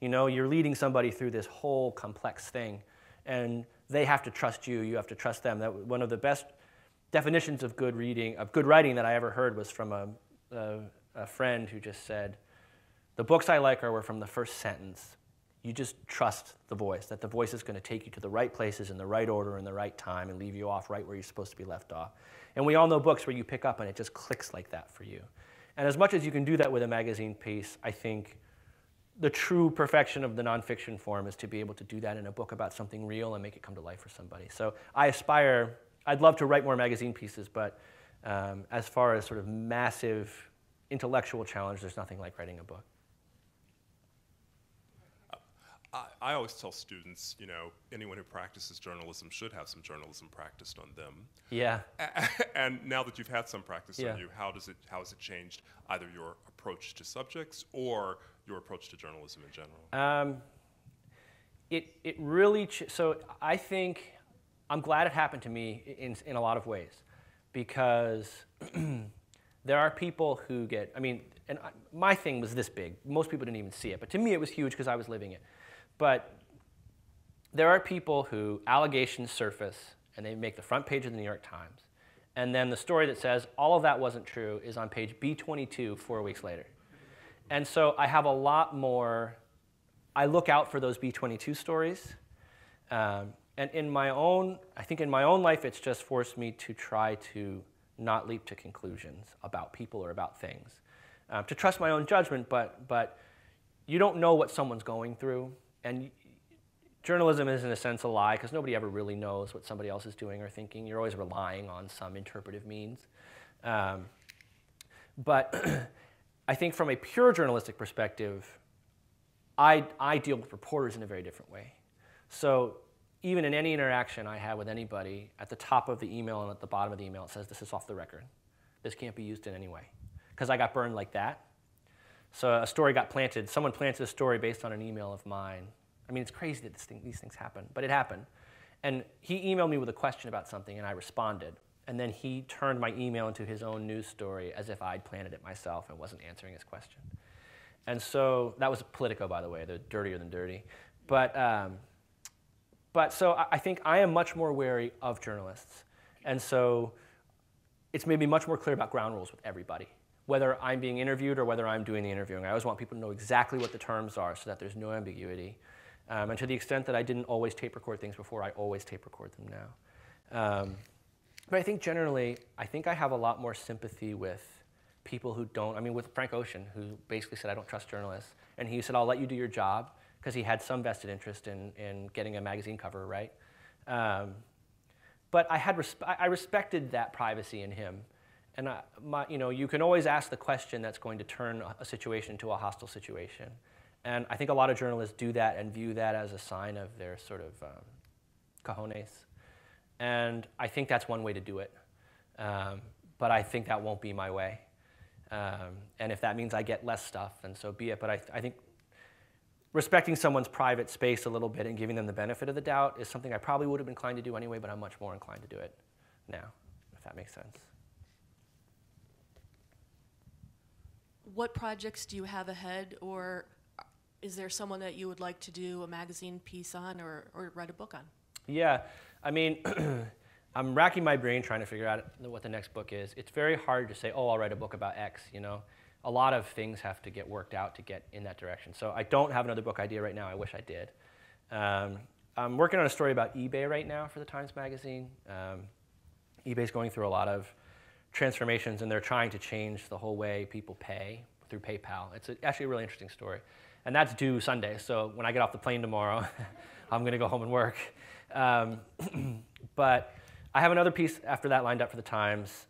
You're leading somebody through this whole complex thing, and they have to trust you, you have to trust them. That one of the best definitions of good writing that I ever heard was from a friend who just said, the books I like are from the first sentence. You just trust the voice, that the voice is going to take you to the right places in the right order in the right time and leave you off right where you're supposed to be left off. And we all know books where you pick up and it just clicks like that for you. And as much as you can do that with a magazine piece, I think the true perfection of the nonfiction form is to be able to do that in a book about something real and make it come to life for somebody. So I'd love to write more magazine pieces, but as far as sort of massive intellectual challenge, there's nothing like writing a book. I always tell students, anyone who practices journalism should have some journalism practiced on them. Yeah. And now that you've had some practice Yeah. on you, how has it changed either your approach to subjects or your approach to journalism in general? It really, so I think I'm glad it happened to me in a lot of ways, because there are people who get, and my thing was this big. Most people didn't even see it, but to me it was huge because I was living it. But there are people who allegations surface and they make the front page of the New York Times, And then the story that says all of that wasn't true is on page B22 4 weeks later. And so I have a lot more, I look out for those B22 stories. And in my own, I think in my own life, it's just forced me to try to not leap to conclusions about people or about things. To trust my own judgment, but you don't know what someone's going through. And journalism is, in a sense, a lie, because nobody ever really knows what somebody else is doing or thinking. You're always relying on some interpretive means. But I think from a pure journalistic perspective, I deal with reporters in a very different way. So even in any interaction I have with anybody, at the top of the email and at the bottom of the email, it says, this is off the record. This can't be used in any way. Because I got burned like that. So a story got planted. Someone planted a story based on an email of mine. I mean, it's crazy that these things happen, but it happened. And he emailed me with a question about something, and I responded. And then he turned my email into his own news story as if I'd planted it myself and wasn't answering his question. And so that was Politico, by the way. They're dirtier than dirty. But so I think I am much more wary of journalists. And so it's made me much more clear about ground rules with everybody, whether I'm being interviewed or whether I'm doing the interviewing. I always want people to know exactly what the terms are so that there's no ambiguity. And to the extent that I didn't always tape record things before, I always tape record them now. But I think generally, I think I have a lot more sympathy with people who don't, I mean, with Frank Ocean, who basically said, I don't trust journalists. And he said, I'll let you do your job, because he had some vested interest in getting a magazine cover right. But I respected that privacy in him. And you can always ask the question that's going to turn a situation into a hostile situation. And I think a lot of journalists do that and view that as a sign of their sort of cojones. And I think that's one way to do it. But I think that won't be my way. And if that means I get less stuff, then so be it. But I think respecting someone's private space a little bit and giving them the benefit of the doubt is something I probably would have been inclined to do anyway, but I'm much more inclined to do it now, if that makes sense. What projects do you have ahead, or is there someone that you would like to do a magazine piece on or write a book on? Yeah, I mean, I'm racking my brain trying to figure out what the next book is. It's very hard to say, oh, I'll write a book about X, you know. A lot of things have to get worked out to get in that direction. So I don't have another book idea right now. I wish I did. I'm working on a story about eBay right now for the Times Magazine. eBay's going through a lot of transformations, and they're trying to change the whole way people pay through PayPal. It's actually a really interesting story. And that's due Sunday, so when I get off the plane tomorrow, I'm going to go home and work. But I have another piece after that lined up for the Times,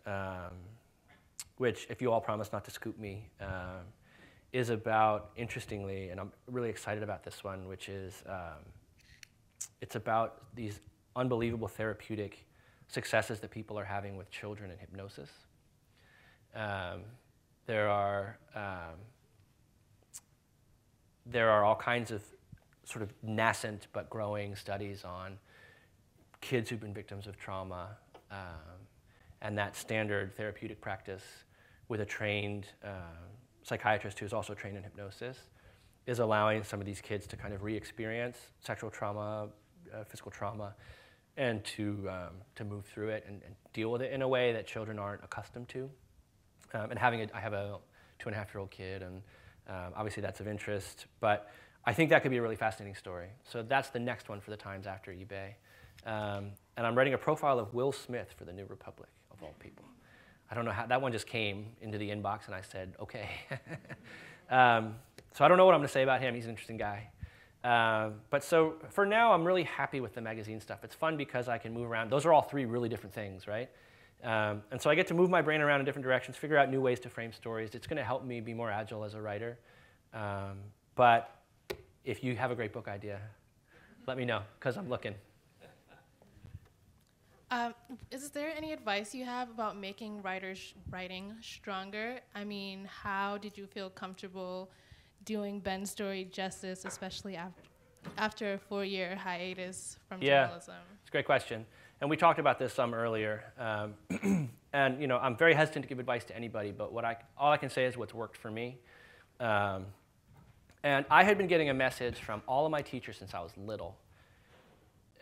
which, if you all promise not to scoop me, is about, interestingly, and I'm really excited about this one, which is, it's about these unbelievable therapeutic successes that people are having with children in hypnosis. There are all kinds of sort of nascent but growing studies on kids who've been victims of trauma, and that standard therapeutic practice with a trained psychiatrist who's also trained in hypnosis is allowing some of these kids to kind of re-experience sexual trauma, physical trauma, and to move through it and deal with it in a way that children aren't accustomed to. And I have a 2.5-year-old kid, and obviously that's of interest, but I think that could be a really fascinating story. So that's the next one for the Times after eBay. And I'm writing a profile of Will Smith for the New Republic, of all people. I don't know how, that one just came into the inbox and I said, okay. So I don't know what I'm gonna say about him. He's an interesting guy. But so for now, I'm really happy with the magazine stuff. It's fun because I can move around. Those are all three really different things, right? And so I get to move my brain around in different directions, figure out new ways to frame stories. It's gonna help me be more agile as a writer. But if you have a great book idea, let me know, because I'm looking. Is there any advice you have about making writing stronger? I mean, how did you feel comfortable doing Ben's story justice, especially after a 4-year hiatus from journalism? It's a great question. And we talked about this some earlier. And I'm very hesitant to give advice to anybody, but all I can say is what's worked for me. And I had been getting a message from all of my teachers since I was little.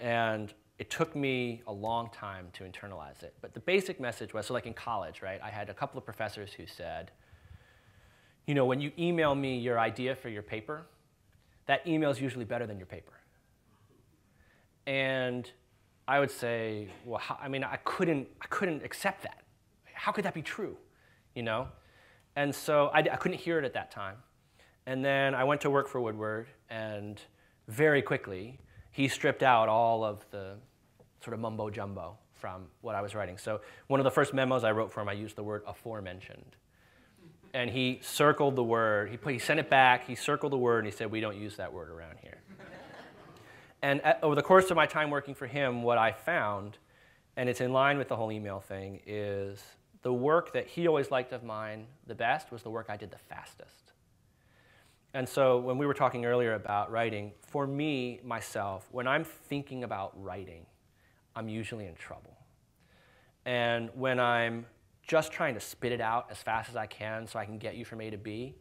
And it took me a long time to internalize it. But the basic message was, so like in college, right, I had a couple of professors who said, you know, when you email me your idea for your paper, that email is usually better than your paper. And I would say, well, I mean, I couldn't accept that. How could that be true, you know? And so I couldn't hear it at that time. And then I went to work for Woodward, and very quickly, he stripped out all of the sort of mumbo-jumbo from what I was writing. So one of the first memos I wrote for him, I used the word aforementioned. And he circled the word. He sent it back, he circled the word, and he said, we don't use that word around here. And over the course of my time working for him, what I found, and it's in line with the whole email thing, is the work that he always liked of mine the best was the work I did the fastest. And so when we were talking earlier about writing, for me, myself, when I'm thinking about writing, I'm usually in trouble. And when I'm just trying to spit it out as fast as I can so I can get you from A to B,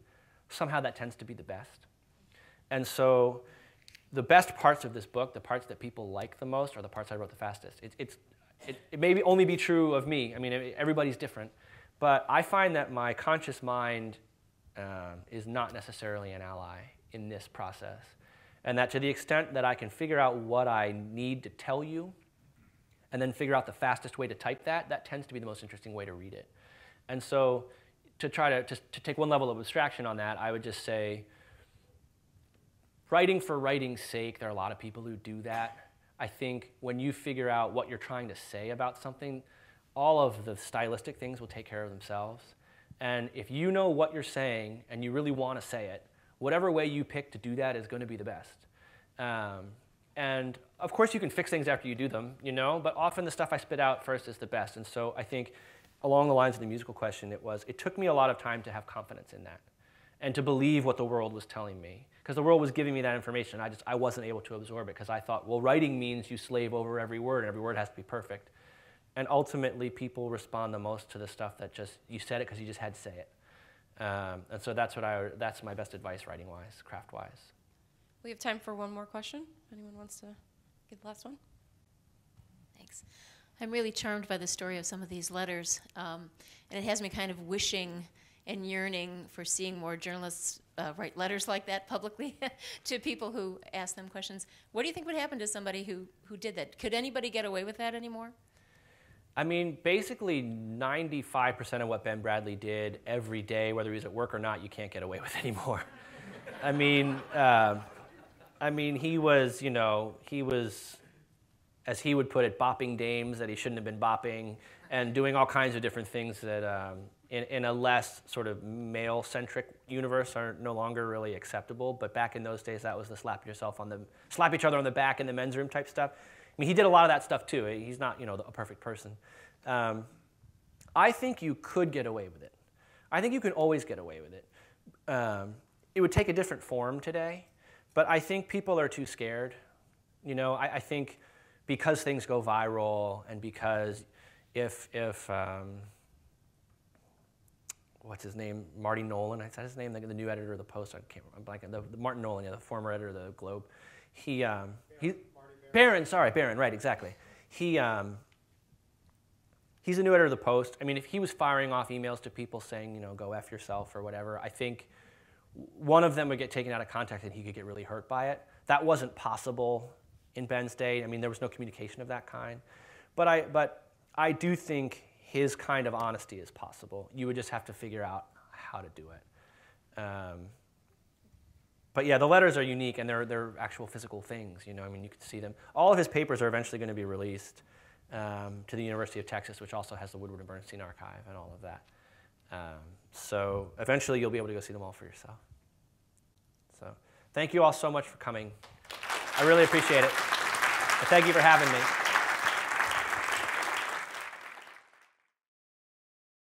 somehow that tends to be the best. And so the best parts of this book, the parts that people like the most, are the parts I wrote the fastest. It may only be true of me. I mean, everybody's different. But I find that my conscious mind is not necessarily an ally in this process. And that to the extent that I can figure out what I need to tell you and then figure out the fastest way to type that, that tends to be the most interesting way to read it. And so to try to take one level of abstraction on that, I would just say, writing for writing's sake, there are a lot of people who do that. I think when you figure out what you're trying to say about something, all of the stylistic things will take care of themselves. And if you know what you're saying and you really want to say it, whatever way you pick to do that is going to be the best. And of course you can fix things after you do them, you know, but often the stuff I spit out first is the best. And so I think along the lines of the musical question, it took me a lot of time to have confidence in that and to believe what the world was telling me. Because the world was giving me that information. I wasn't able to absorb it because I thought, well, writing means you slave over every word and every word has to be perfect. And ultimately, people respond the most to the stuff that just, you said it because you just had to say it. And so that's my best advice writing-wise, craft-wise. We have time for one more question. Anyone wants to get the last one? Thanks. I'm really charmed by the story of some of these letters. And it has me kind of wishing and yearning for seeing more journalists write letters like that publicly to people who ask them questions. What do you think would happen to somebody who did that? Could anybody get away with that anymore? I mean, basically 95% of what Ben Bradlee did every day, whether he was at work or not, you can't get away with anymore. I mean, he was, you know, as he would put it, bopping dames that he shouldn't have been bopping, and doing all kinds of different things that in a less sort of male-centric universe are no longer really acceptable. But back in those days, that was the slap each other on the back in the men's room type stuff. I mean, he did a lot of that stuff too. He's not, you know, a perfect person. I think you could get away with it. I think you can always get away with it. It would take a different form today, but I think people are too scared. You know, I think because things go viral and because if what's his name, Marty Nolan, is that his name, the new editor of the Post? I can't remember. I'm blanking. The Martin Nolan, yeah, the former editor of the Globe. Barron, right, exactly. He's a new editor of the Post. I mean, if he was firing off emails to people saying, you know, go F yourself or whatever, I think one of them would get taken out of context and he could get really hurt by it. That wasn't possible in Ben's day. I mean, there was no communication of that kind. But I do think his kind of honesty is possible. You would just have to figure out how to do it. But yeah, the letters are unique, and they're actual physical things. You know, I mean, you can see them. All of his papers are eventually going to be released to the University of Texas, which also has the Woodward and Bernstein archive and all of that. So eventually, you'll be able to go see them all for yourself. So thank you all so much for coming. I really appreciate it. And thank you for having me.